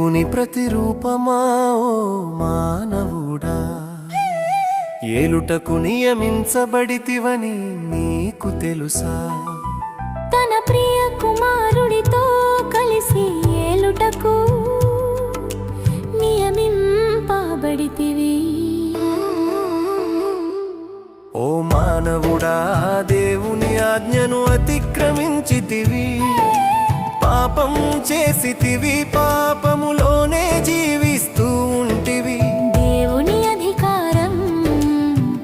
దేవుని ప్రతిరూపమా ఓ మానవుడా, ఏలుటకు నియమించబడితివని నీకు తెలుసా? తన ప్రియ కుమారుడితో కలిసి ఏలుటకు నియమింపబడితివి. ఓ మానవుడా, దేవుని ఆజ్ఞను అతిక్రమించితివి, పాపం చేసితివి, పాపములోనే జీవిస్తూ ఉంటివి. దేవుని అధికారం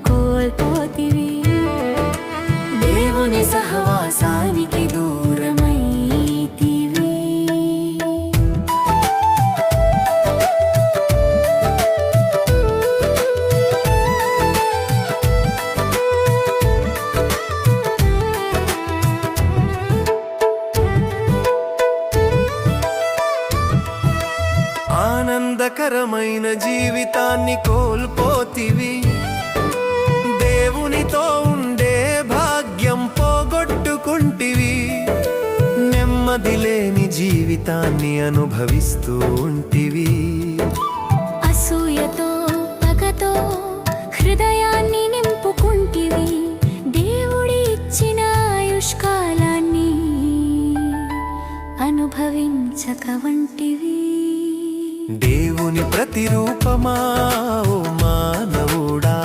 కోల్పోతివి, దేవుని సహవాసానికి దూరమైతివి. ఆనందకరమైన జీవితాన్ని కోల్పోతివి, దేవునితో ఉండే భాగ్యం పోగొట్టుకుంటివి, నెమ్మది లేని జీవితాన్ని అనుభవిస్తూ ఉంటివి. అసూయతో పగతో హృదయాన్ని నింపుకుంటివి, దేవుడి ఇచ్చిన ఆయుష్కాలాన్ని అనుభవించక వంటివి. దేవుని ప్రతిరూపమా ఓ మానవుడా,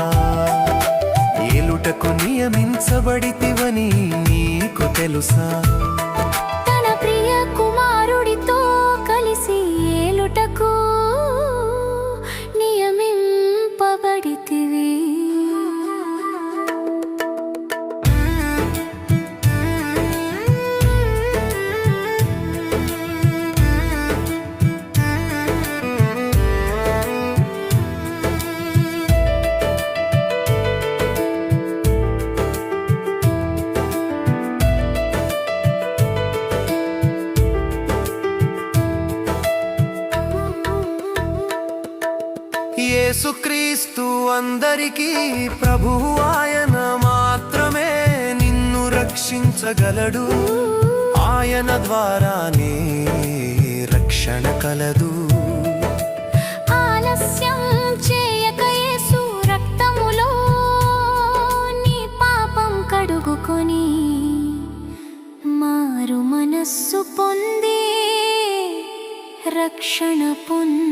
ఏలుటకు నియమించబడితివని నీకు తెలుసా? తన ప్రియ కుమారుడితో కలిసి ఏలుటకు నియమింపబడితివి. యేసుక్రీస్తు అందరికీ ప్రభువు, ఆయన మాత్రమే నిన్ను రక్షించగలడు, ఆయన ద్వారానే రక్షణ కలదు. ఆలస్యం చేయక యేసు రక్తములో నీ పాపం కడుగుకొని మారు మనస్సు పొంది రక్షణ పొంది